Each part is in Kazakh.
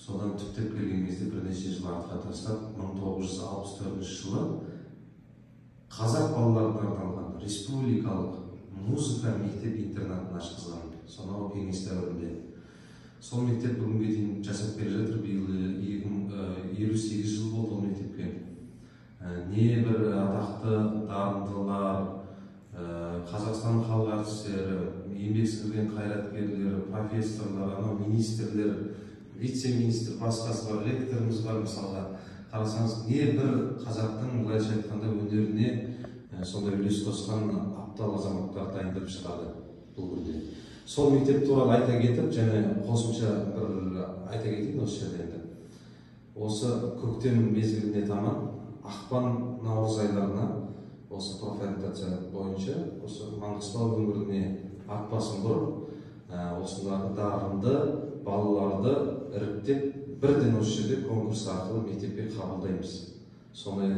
Содан түптеп келген кезде бірнеше жыл артқа тастап 1964 жылы қазақ балаларына арналған республикалық музыка мектеп интернатын ашқызған. Сонау кеңес дәуірінде. Сол мектеп бүгінге дейін жасап келе жатыр. Биыл 58 жыл болды ол мектепке. Небір атақты дарындылар, Қазақстан халық артистері, еңбек сіңірген қайраткерлер, профессорлар, министрлер, вице-министр, басқасы бар, лекторымыз бар. Мысалға қарасаңыз, небір қазақтың былайша айтқанда өнеріне сондай үлес қосқан аптал азаматтар дайындап шығарды бұл күнде. Сол мектеп туралы айта кетіп, және қосымша бір айта кетейін осы жерде енді. Осы көктем мезгіліне таман ақпан наурыз айларына осы профориентация бойынша осы Маңғыстау өңіріне ат басын бұрып, осындағы дарынды балаларды іріктеп бірден осы жерде конкурс арқылы мектепке қабылдаймыз. Сондай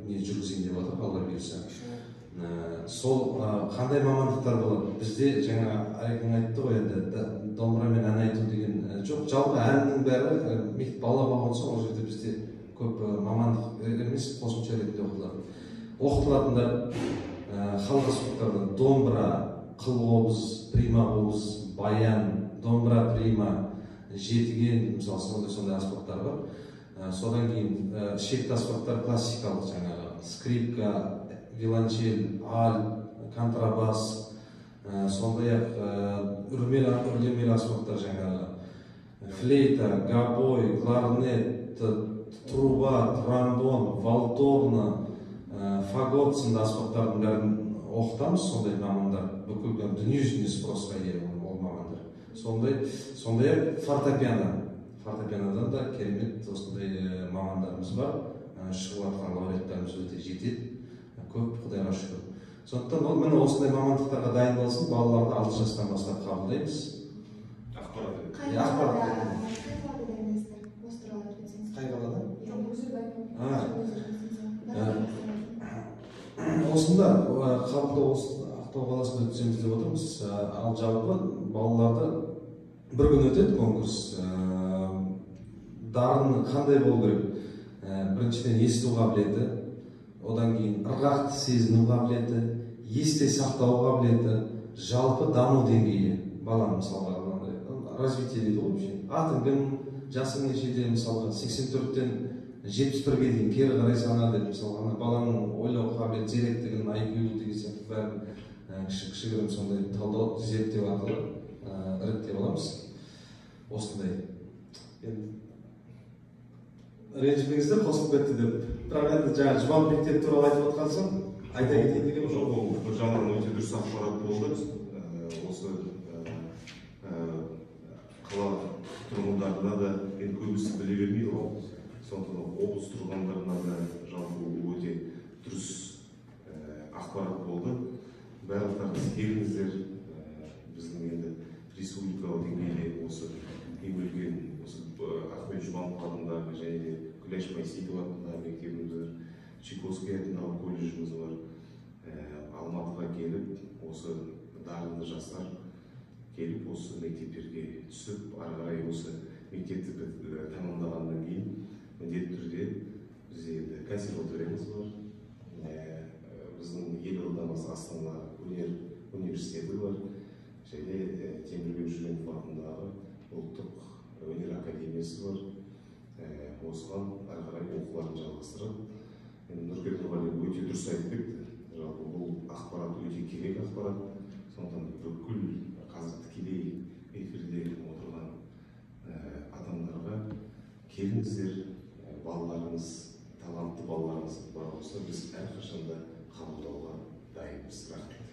не жүргізейін деп отыр, Алла бұйырса. Сол қандай мамандықтар болады? Бізде жаңа Айкың айтты ғой, енді домбырамен ән айту деген жоқ. Жалпы әннің бәрі бала болған соң ол жерде бізде көп мамандық емес, қосымша ретінде оқытылатындар халық аспаптардан домбыра, қыл-қобыз, прима-қобыз, баян, домбыра, прима, жетіген, мысалы сондай аспаптар бар. Содан кейін шекті аспаптар классикалық, жаңағы скрипка, виолончель, аль, контрабас, сондай-ақ үрлемелі аспаптар, жаңағы флейта, гобой, кларнет, труба, тромбон, валторна, фагот сынды аспаптардың бәрін оқытамыз. Сондай мамандар бүкіл дүниежүзінде спросқа ие ол мамандар. Сондай фортепианодан да керемет осындай мамандарымыз бар. Шығып жатқан лауреаттарымыз өте жетеді. Көп, Құдайға шүкір. Сондықтан ол міне осындай мамандықтарға дайындалсын, балаларды 6 жастан бастап қабылдаймыз. Осында қабылдау Ақтау қаласында өткіземіз деп отырмыз. Ал жалпы балаларды бір күн өтеді конкурс. Дарыны қандай болу керек? Біріншіден есту қабілеті, одан кейін ырғақты сезіну қабілеті, есте сақтау қабілеті, жалпы даму деңгейі. Баланың мысалға развитие дейді ғой. Атың кім, жасың нешеде, мысалға 84-тен 71-ге дейін кері қарай санады. Мысалға баланың ойлау қабілеті, зеректігін, IQ деген сияқты бәрін кішігірім сондай талдау, зерттеу арқылы іріктеп аламыз. Осындай. Ренжімеңіздер, қосылып кетті деп. Бірақ енді жаңа жұбан мектеп туралы айтып отқан соң айта кетейін деген жоқ. Ол бір жағынан өте дұрыс ақпарат болды. Осы қала тұрғындарына да көбісі біле бермейді ғой. Сондықтан облыс тұрғындарына да жалпы өте дұрыс ақпарат болды. Барлықтарыңыз келіңіздер. Біздің енді республикалық деңгейде осы ең үлкен Ахмет Жұбанов атындағы және де Күләш Байсейітова атындағы мектебіміз, Чайковский атындағы колледжіміз бар. Алматыға келіп, осы дарынды жастар келіп, осы мектептерге түсіп, ары қарай осы мектепті тәмамдағаннан кейін міндетті түрде бізде енді консерваториямыз бар. Біздің елордамыз Астана өнер университеті бар. Және Темірбек Жүргенов атындағы ұлттық өнер академиясы бар. Осыған ары қарай оқуларын жалғастырып, Нұркен Нұрғалиев өте дұрыс айтып кетті. Жалпы бұл ақпарат өте керек ақпарат. Сондықтан бүкіл қазір тікелей эфирде отырған адамдарға келіңіздер, балаларыңыз, талантты балаларыңыз бар болса, біз әрқашанда қабылдауға дайынбыз. Рахмет.